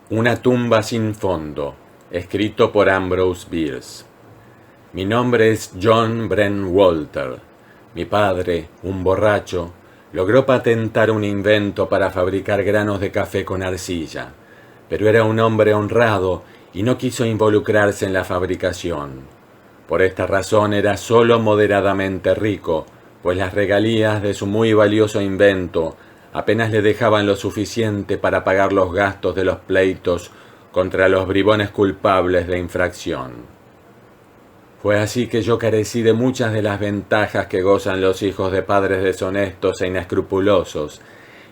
Una tumba sin fondo, escrito por Ambrose Bierce. Mi nombre es John Bren Walter. Mi padre, un borracho, logró patentar un invento para fabricar granos de café con arcilla, pero era un hombre honrado y no quiso involucrarse en la fabricación. Por esta razón era solo moderadamente rico, pues las regalías de su muy valioso invento apenas le dejaban lo suficiente para pagar los gastos de los pleitos contra los bribones culpables de infracción. Fue así que yo carecí de muchas de las ventajas que gozan los hijos de padres deshonestos e inescrupulosos,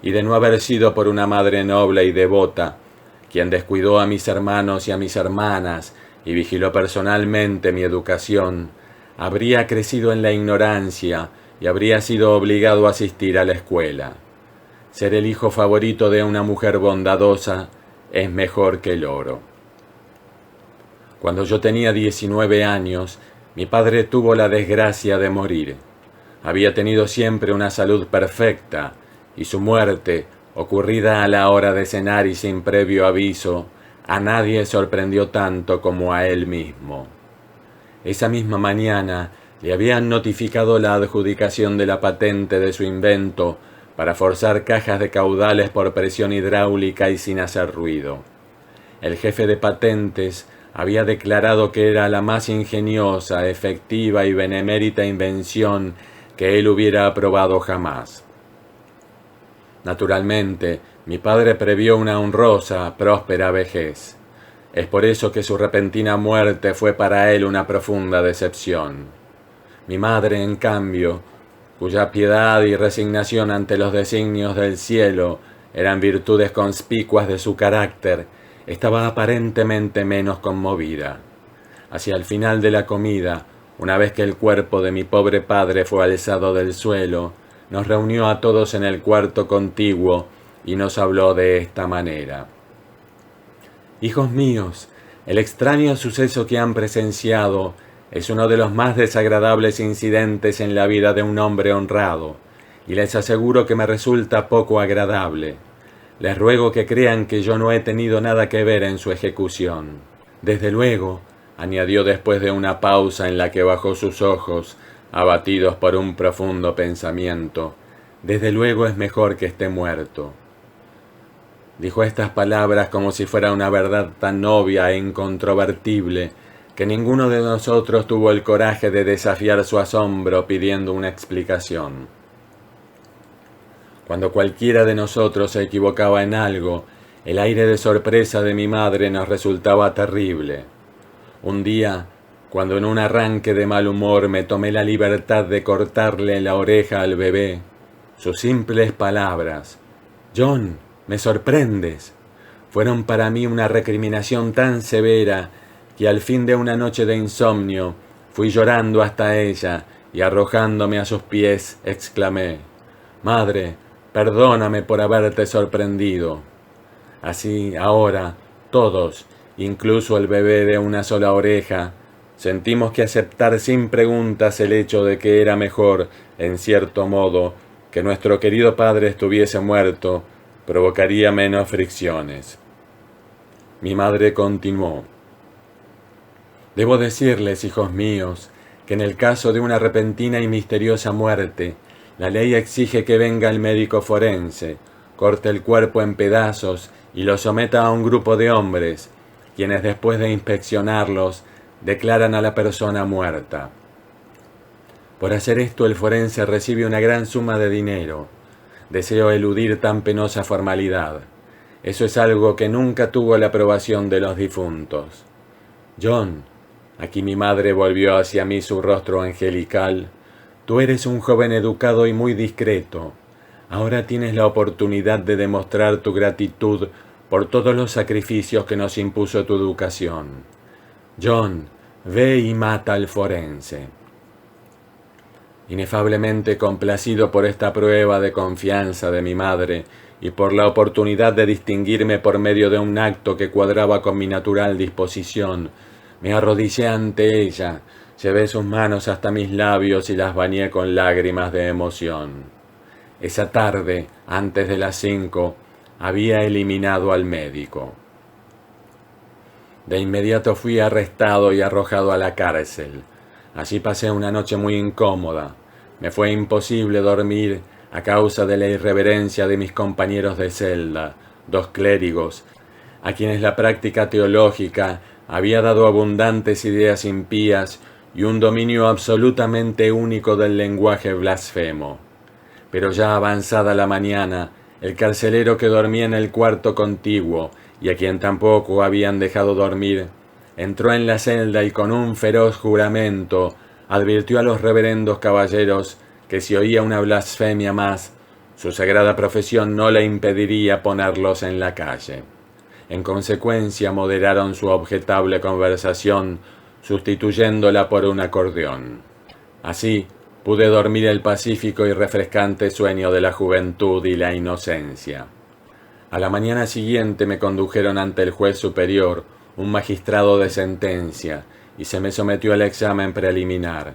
y de no haber sido por una madre noble y devota, quien descuidó a mis hermanos y a mis hermanas y vigiló personalmente mi educación, habría crecido en la ignorancia y habría sido obligado a asistir a la escuela. Ser el hijo favorito de una mujer bondadosa es mejor que el oro. Cuando yo tenía 19 años, mi padre tuvo la desgracia de morir. Había tenido siempre una salud perfecta, y su muerte, ocurrida a la hora de cenar y sin previo aviso, a nadie sorprendió tanto como a él mismo. Esa misma mañana le habían notificado la adjudicación de la patente de su invento para forzar cajas de caudales por presión hidráulica y sin hacer ruido. El jefe de patentes había declarado que era la más ingeniosa, efectiva y benemérita invención que él hubiera aprobado jamás. Naturalmente, mi padre previó una honrosa, próspera vejez. Es por eso que su repentina muerte fue para él una profunda decepción. Mi madre, en cambio, cuya piedad y resignación ante los designios del cielo eran virtudes conspicuas de su carácter, estaba aparentemente menos conmovida. Hacia el final de la comida, una vez que el cuerpo de mi pobre padre fue alzado del suelo, nos reunió a todos en el cuarto contiguo y nos habló de esta manera. Hijos míos, el extraño suceso que han presenciado es uno de los más desagradables incidentes en la vida de un hombre honrado, y les aseguro que me resulta poco agradable. Les ruego que crean que yo no he tenido nada que ver en su ejecución. Desde luego, añadió después de una pausa en la que bajó sus ojos, abatidos por un profundo pensamiento, desde luego es mejor que esté muerto. Dijo estas palabras como si fuera una verdad tan obvia e incontrovertible que ninguno de nosotros tuvo el coraje de desafiar su asombro pidiendo una explicación. Cuando cualquiera de nosotros se equivocaba en algo, el aire de sorpresa de mi madre nos resultaba terrible. Un día, cuando en un arranque de mal humor me tomé la libertad de cortarle la oreja al bebé, sus simples palabras, «John, me sorprendes», fueron para mí una recriminación tan severa que al fin de una noche de insomnio fui llorando hasta ella y arrojándome a sus pies exclamé, «Madre, perdóname por haberte sorprendido». Así, ahora, todos, incluso el bebé de una sola oreja, sentimos que aceptar sin preguntas el hecho de que era mejor, en cierto modo, que nuestro querido padre estuviese muerto, provocaría menos fricciones. Mi madre continuó. Debo decirles, hijos míos, que en el caso de una repentina y misteriosa muerte, la ley exige que venga el médico forense, corte el cuerpo en pedazos y lo someta a un grupo de hombres, quienes después de inspeccionarlos, declaran a la persona muerta. Por hacer esto el forense recibe una gran suma de dinero. Deseo eludir tan penosa formalidad. Eso es algo que nunca tuvo la aprobación de los difuntos. John, aquí mi madre volvió hacia mí su rostro angelical, tú eres un joven educado y muy discreto. Ahora tienes la oportunidad de demostrar tu gratitud por todos los sacrificios que nos impuso tu educación. John, ve y mata al forense. Inefablemente complacido por esta prueba de confianza de mi madre y por la oportunidad de distinguirme por medio de un acto que cuadraba con mi natural disposición, me arrodillé ante ella, llevé sus manos hasta mis labios y las bañé con lágrimas de emoción. Esa tarde, antes de las 5, había eliminado al médico. De inmediato fui arrestado y arrojado a la cárcel. Allí pasé una noche muy incómoda. Me fue imposible dormir a causa de la irreverencia de mis compañeros de celda, 2 clérigos, a quienes la práctica teológica había dado abundantes ideas impías y un dominio absolutamente único del lenguaje blasfemo. Pero ya avanzada la mañana, el carcelero que dormía en el cuarto contiguo y a quien tampoco habían dejado dormir, entró en la celda y con un feroz juramento advirtió a los reverendos caballeros que si oía una blasfemia más, su sagrada profesión no le impediría ponerlos en la calle. En consecuencia moderaron su objetable conversación, sustituyéndola por un acordeón. Así pude dormir el pacífico y refrescante sueño de la juventud y la inocencia. A la mañana siguiente me condujeron ante el juez superior, un magistrado de sentencia, y se me sometió al examen preliminar.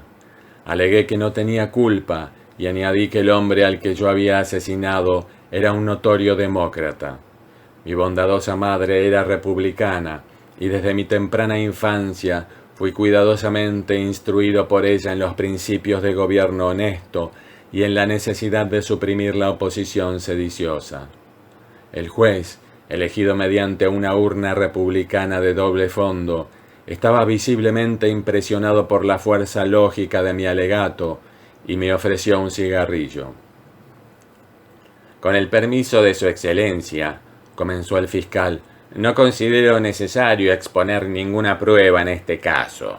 Alegué que no tenía culpa y añadí que el hombre al que yo había asesinado era un notorio demócrata. Mi bondadosa madre era republicana y desde mi temprana infancia fui cuidadosamente instruido por ella en los principios de gobierno honesto y en la necesidad de suprimir la oposición sediciosa. El juez, elegido mediante una urna republicana de doble fondo, estaba visiblemente impresionado por la fuerza lógica de mi alegato y me ofreció un cigarrillo. Con el permiso de su excelencia, comenzó el fiscal, no considero necesario exponer ninguna prueba en este caso.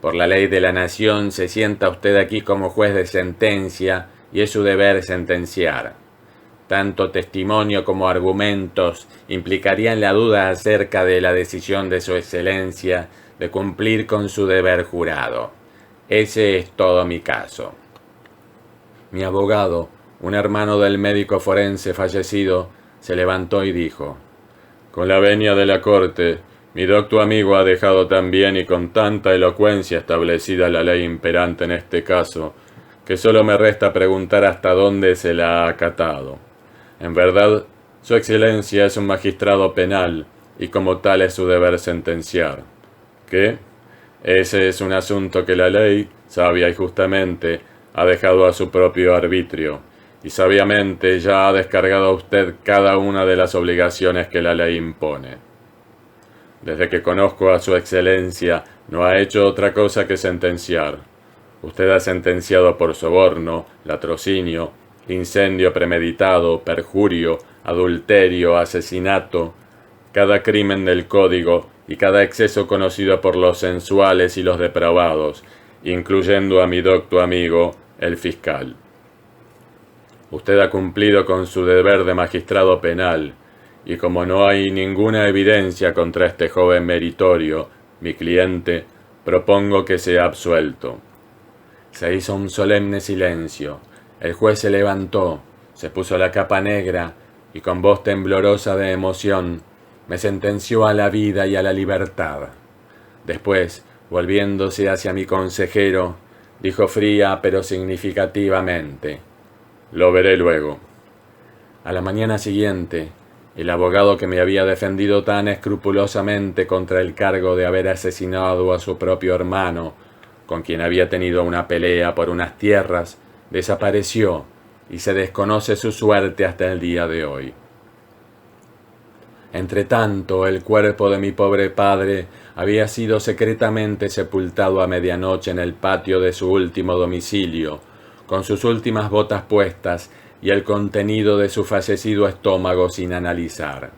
Por la ley de la nación se sienta usted aquí como juez de sentencia y es su deber sentenciar. Tanto testimonio como argumentos implicarían la duda acerca de la decisión de su excelencia de cumplir con su deber jurado. Ese es todo mi caso. Mi abogado, un hermano del médico forense fallecido, se levantó y dijo: con la venia de la corte, mi docto amigo ha dejado tan bien y con tanta elocuencia establecida la ley imperante en este caso, que solo me resta preguntar hasta dónde se la ha acatado. En verdad, su excelencia es un magistrado penal, y como tal es su deber sentenciar. ¿Qué? Ese es un asunto que la ley, sabia y justamente, ha dejado a su propio arbitrio, y sabiamente ya ha descargado a usted cada una de las obligaciones que la ley impone. Desde que conozco a su excelencia, no ha hecho otra cosa que sentenciar. Usted ha sentenciado por soborno, latrocinio, incendio premeditado, perjurio, adulterio, asesinato, cada crimen del código y cada exceso conocido por los sensuales y los depravados, incluyendo a mi docto amigo, el fiscal. Usted ha cumplido con su deber de magistrado penal, y como no hay ninguna evidencia contra este joven meritorio, mi cliente, propongo que sea absuelto. Se hizo un solemne silencio. El juez se levantó, se puso la capa negra y con voz temblorosa de emoción me sentenció a la vida y a la libertad. Después, volviéndose hacia mi consejero, dijo fría pero significativamente: lo veré luego. A la mañana siguiente, el abogado que me había defendido tan escrupulosamente contra el cargo de haber asesinado a su propio hermano, con quien había tenido una pelea por unas tierras, desapareció y se desconoce su suerte hasta el día de hoy. Entretanto, el cuerpo de mi pobre padre había sido secretamente sepultado a medianoche en el patio de su último domicilio, con sus últimas botas puestas y el contenido de su fallecido estómago sin analizar.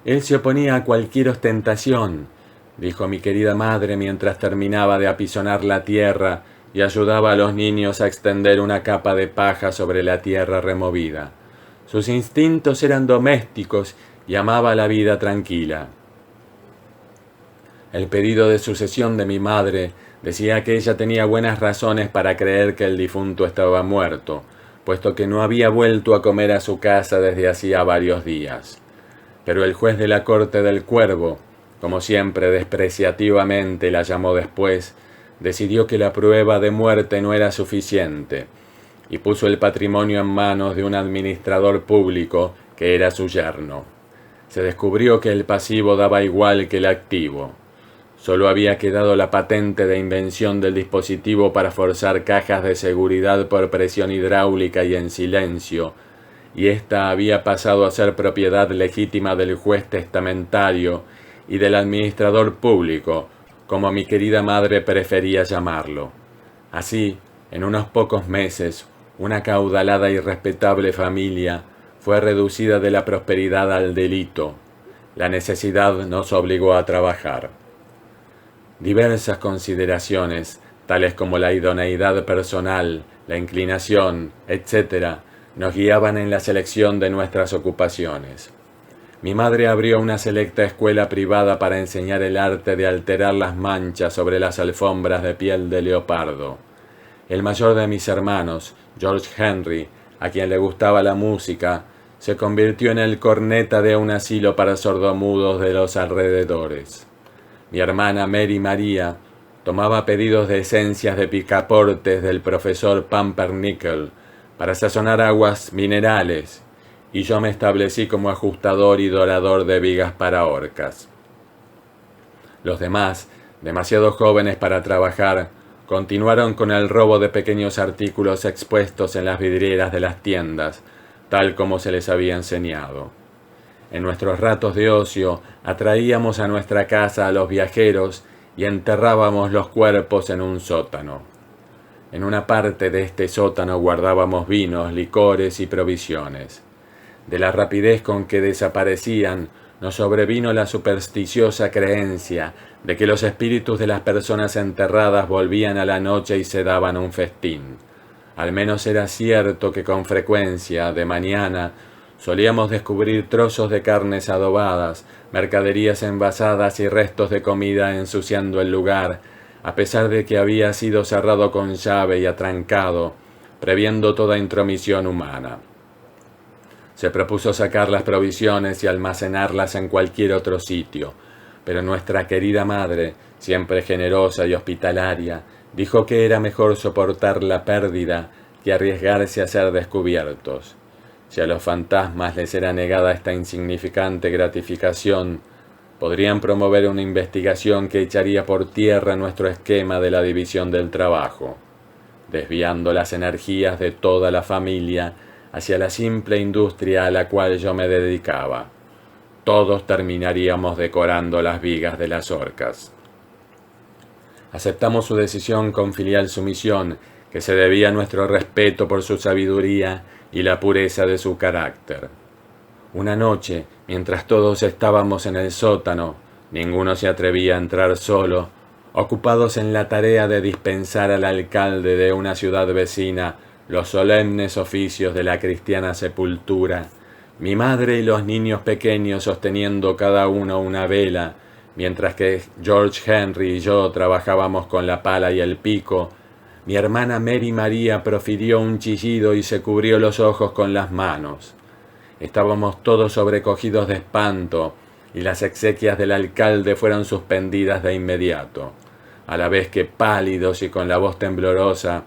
Él se oponía a cualquier ostentación, dijo mi querida madre mientras terminaba de apisonar la tierra y ayudaba a los niños a extender una capa de paja sobre la tierra removida. Sus instintos eran domésticos y amaba la vida tranquila. El pedido de sucesión de mi madre decía que ella tenía buenas razones para creer que el difunto estaba muerto, puesto que no había vuelto a comer a su casa desde hacía varios días. Pero el juez de la Corte del Cuervo, como siempre despreciativamente la llamó después, decidió que la prueba de muerte no era suficiente, y puso el patrimonio en manos de un administrador público que era su yerno. Se descubrió que el pasivo daba igual que el activo. Solo había quedado la patente de invención del dispositivo para forzar cajas de seguridad por presión hidráulica y en silencio, y ésta había pasado a ser propiedad legítima del juez testamentario y del administrador público, como mi querida madre prefería llamarlo. Así, en unos pocos meses, una acaudalada y respetable familia fue reducida de la prosperidad al delito. La necesidad nos obligó a trabajar. Diversas consideraciones, tales como la idoneidad personal, la inclinación, etc., nos guiaban en la selección de nuestras ocupaciones. Mi madre abrió una selecta escuela privada para enseñar el arte de alterar las manchas sobre las alfombras de piel de leopardo. El mayor de mis hermanos, George Henry, a quien le gustaba la música, se convirtió en el corneta de un asilo para sordomudos de los alrededores. Mi hermana Mary María tomaba pedidos de esencias de picaportes del profesor Pumpernickel para sazonar aguas minerales, y yo me establecí como ajustador y dorador de vigas para orcas. Los demás, demasiado jóvenes para trabajar, continuaron con el robo de pequeños artículos expuestos en las vidrieras de las tiendas, tal como se les había enseñado. En nuestros ratos de ocio atraíamos a nuestra casa a los viajeros y enterrábamos los cuerpos en un sótano. En una parte de este sótano guardábamos vinos, licores y provisiones. De la rapidez con que desaparecían, nos sobrevino la supersticiosa creencia de que los espíritus de las personas enterradas volvían a la noche y se daban un festín. Al menos era cierto que con frecuencia, de mañana, solíamos descubrir trozos de carnes adobadas, mercaderías envasadas y restos de comida ensuciando el lugar, a pesar de que había sido cerrado con llave y atrancado, previendo toda intromisión humana. Se propuso sacar las provisiones y almacenarlas en cualquier otro sitio, pero nuestra querida madre, siempre generosa y hospitalaria, dijo que era mejor soportar la pérdida que arriesgarse a ser descubiertos. Si a los fantasmas les era negada esta insignificante gratificación, podrían promover una investigación que echaría por tierra nuestro esquema de la división del trabajo, desviando las energías de toda la familia hacia la simple industria a la cual yo me dedicaba. Todos terminaríamos decorando las vigas de las orcas. Aceptamos su decisión con filial sumisión, que se debía a nuestro respeto por su sabiduría y la pureza de su carácter. Una noche, mientras todos estábamos en el sótano, ninguno se atrevía a entrar solo, ocupados en la tarea de dispensar al alcalde de una ciudad vecina los solemnes oficios de la cristiana sepultura, mi madre y los niños pequeños sosteniendo cada uno una vela, mientras que George Henry y yo trabajábamos con la pala y el pico, mi hermana Mary María profirió un chillido y se cubrió los ojos con las manos. Estábamos todos sobrecogidos de espanto, y las exequias del alcalde fueron suspendidas de inmediato, a la vez que, pálidos y con la voz temblorosa,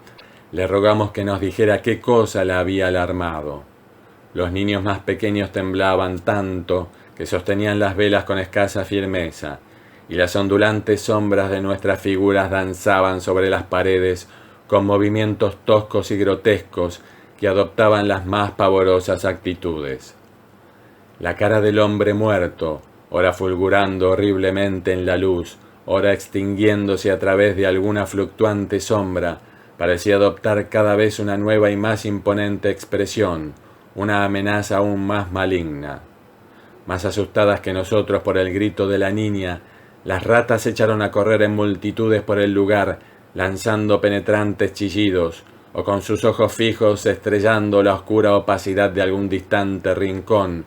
le rogamos que nos dijera qué cosa la había alarmado. Los niños más pequeños temblaban tanto que sostenían las velas con escasa firmeza, y las ondulantes sombras de nuestras figuras danzaban sobre las paredes con movimientos toscos y grotescos que adoptaban las más pavorosas actitudes. La cara del hombre muerto, ora fulgurando horriblemente en la luz, ora extinguiéndose a través de alguna fluctuante sombra, parecía adoptar cada vez una nueva y más imponente expresión, una amenaza aún más maligna. Más asustadas que nosotros por el grito de la niña, las ratas echaron a correr en multitudes por el lugar, lanzando penetrantes chillidos, o con sus ojos fijos estrellando la oscura opacidad de algún distante rincón,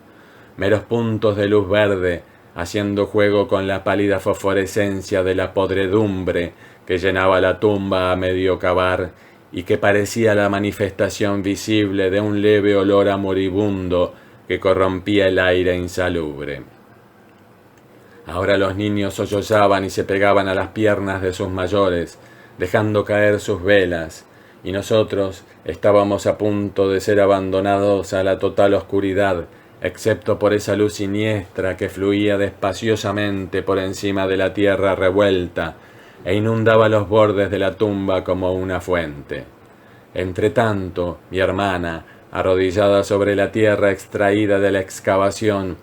meros puntos de luz verde, haciendo juego con la pálida fosforescencia de la podredumbre que llenaba la tumba a medio cavar y que parecía la manifestación visible de un leve olor a moribundo que corrompía el aire insalubre. Ahora los niños sollozaban y se pegaban a las piernas de sus mayores, dejando caer sus velas, y nosotros estábamos a punto de ser abandonados a la total oscuridad, excepto por esa luz siniestra que fluía despaciosamente por encima de la tierra revuelta e inundaba los bordes de la tumba como una fuente. Entretanto, mi hermana, arrodillada sobre la tierra extraída de la excavación,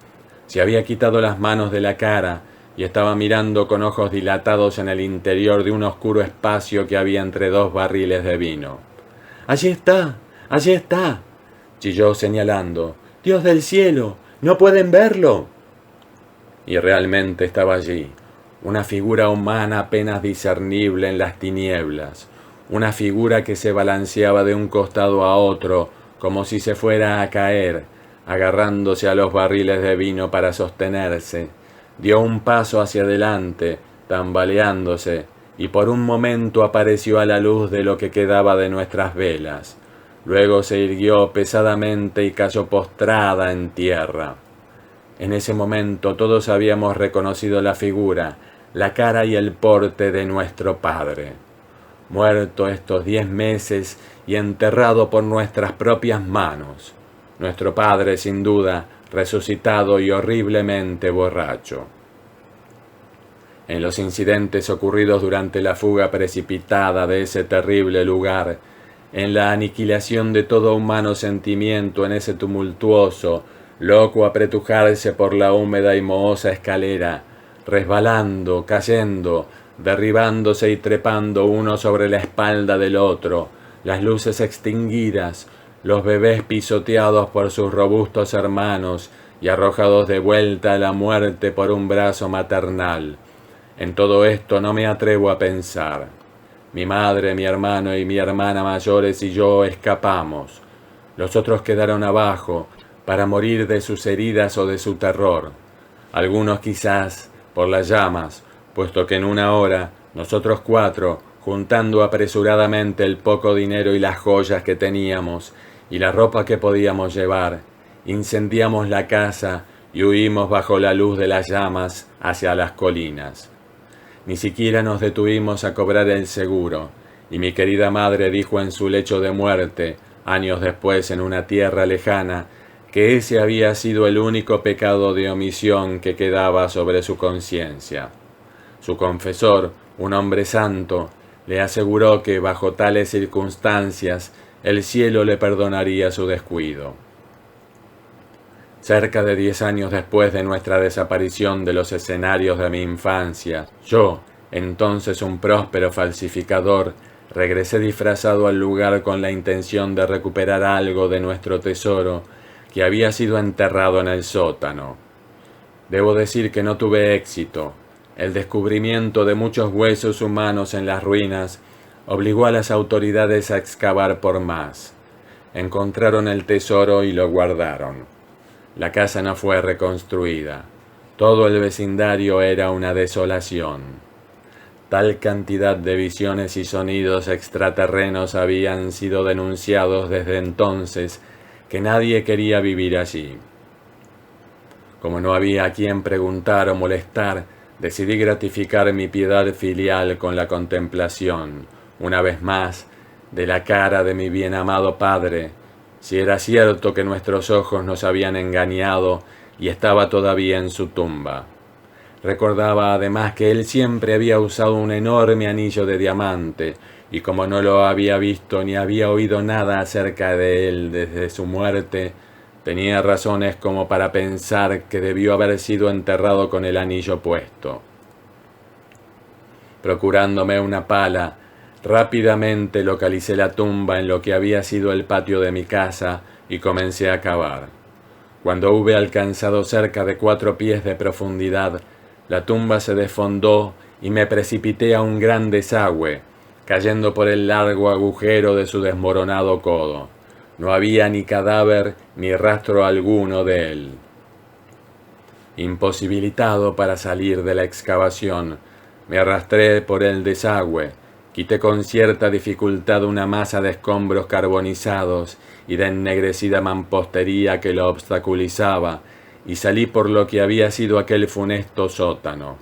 se había quitado las manos de la cara y estaba mirando con ojos dilatados en el interior de un oscuro espacio que había entre dos barriles de vino. ¡Allí está! ¡Allí está!, chilló señalando. ¡Dios del cielo! ¿No pueden verlo? Y realmente estaba allí, una figura humana apenas discernible en las tinieblas, una figura que se balanceaba de un costado a otro como si se fuera a caer, agarrándose a los barriles de vino para sostenerse. Dio un paso hacia adelante, tambaleándose, y por un momento apareció a la luz de lo que quedaba de nuestras velas. Luego se irguió pesadamente y cayó postrada en tierra. En ese momento todos habíamos reconocido la figura, la cara y el porte de nuestro padre. Muerto estos 10 meses y enterrado por nuestras propias manos. Nuestro padre, sin duda, resucitado y horriblemente borracho. En los incidentes ocurridos durante la fuga precipitada de ese terrible lugar, en la aniquilación de todo humano sentimiento en ese tumultuoso, loco apretujarse por la húmeda y mohosa escalera, resbalando, cayendo, derribándose y trepando uno sobre la espalda del otro, las luces extinguidas, los bebés pisoteados por sus robustos hermanos y arrojados de vuelta a la muerte por un brazo maternal. En todo esto no me atrevo a pensar. Mi madre, mi hermano y mi hermana mayores y yo escapamos. Los otros quedaron abajo para morir de sus heridas o de su terror. Algunos quizás por las llamas, puesto que en una hora nosotros 4, juntando apresuradamente el poco dinero y las joyas que teníamos y la ropa que podíamos llevar, incendiamos la casa y huimos bajo la luz de las llamas hacia las colinas. Ni siquiera nos detuvimos a cobrar el seguro, y mi querida madre dijo en su lecho de muerte, años después en una tierra lejana, que ese había sido el único pecado de omisión que quedaba sobre su conciencia. Su confesor, un hombre santo, le aseguró que bajo tales circunstancias el cielo le perdonaría su descuido. Cerca de 10 años después de nuestra desaparición de los escenarios de mi infancia, yo, entonces un próspero falsificador, regresé disfrazado al lugar con la intención de recuperar algo de nuestro tesoro que había sido enterrado en el sótano. Debo decir que no tuve éxito. El descubrimiento de muchos huesos humanos en las ruinas obligó a las autoridades a excavar por más. Encontraron el tesoro y lo guardaron. La casa no fue reconstruida. Todo el vecindario era una desolación. Tal cantidad de visiones y sonidos extraterrenos habían sido denunciados desde entonces que nadie quería vivir allí. Como no había a quien preguntar o molestar, decidí gratificar mi piedad filial con la contemplación, una vez más, de la cara de mi bien amado padre, si era cierto que nuestros ojos nos habían engañado y estaba todavía en su tumba. Recordaba además que él siempre había usado un enorme anillo de diamante, y como no lo había visto ni había oído nada acerca de él desde su muerte, tenía razones como para pensar que debió haber sido enterrado con el anillo puesto. Procurándome una pala, rápidamente localicé la tumba en lo que había sido el patio de mi casa y comencé a cavar. Cuando hube alcanzado cerca de 4 pies de profundidad, la tumba se desfondó y me precipité a un gran desagüe, cayendo por el largo agujero de su desmoronado codo. No había ni cadáver ni rastro alguno de él. Imposibilitado para salir de la excavación, me arrastré por el desagüe, quité con cierta dificultad una masa de escombros carbonizados y de ennegrecida mampostería que lo obstaculizaba, y salí por lo que había sido aquel funesto sótano.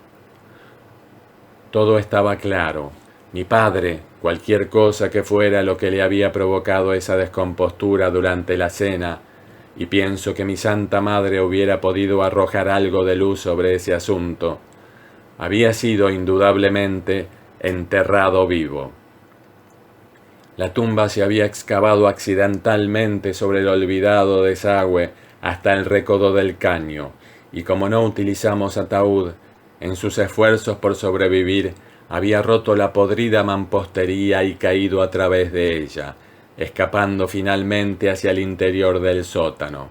Todo estaba claro. Mi padre, cualquier cosa que fuera lo que le había provocado esa descompostura durante la cena, y pienso que mi Santa Madre hubiera podido arrojar algo de luz sobre ese asunto, había sido indudablemente enterrado vivo. La tumba se había excavado accidentalmente sobre el olvidado desagüe hasta el recodo del caño, y como no utilizamos ataúd, en sus esfuerzos por sobrevivir, había roto la podrida mampostería y caído a través de ella, escapando finalmente hacia el interior del sótano.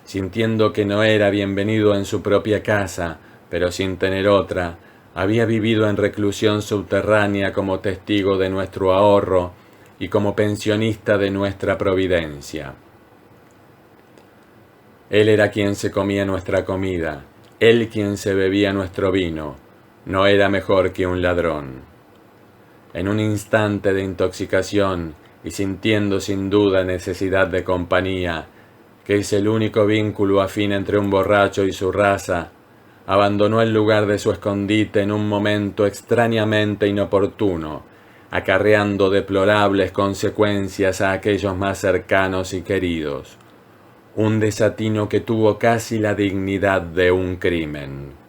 Sintiendo que no era bienvenido en su propia casa, pero sin tener otra, había vivido en reclusión subterránea como testigo de nuestro ahorro y como pensionista de nuestra providencia. Él era quien se comía nuestra comida, él quien se bebía nuestro vino, no era mejor que un ladrón. En un instante de intoxicación y sintiendo sin duda necesidad de compañía, que es el único vínculo afín entre un borracho y su raza, abandonó el lugar de su escondite en un momento extrañamente inoportuno, acarreando deplorables consecuencias a aquellos más cercanos y queridos. Un desatino que tuvo casi la dignidad de un crimen.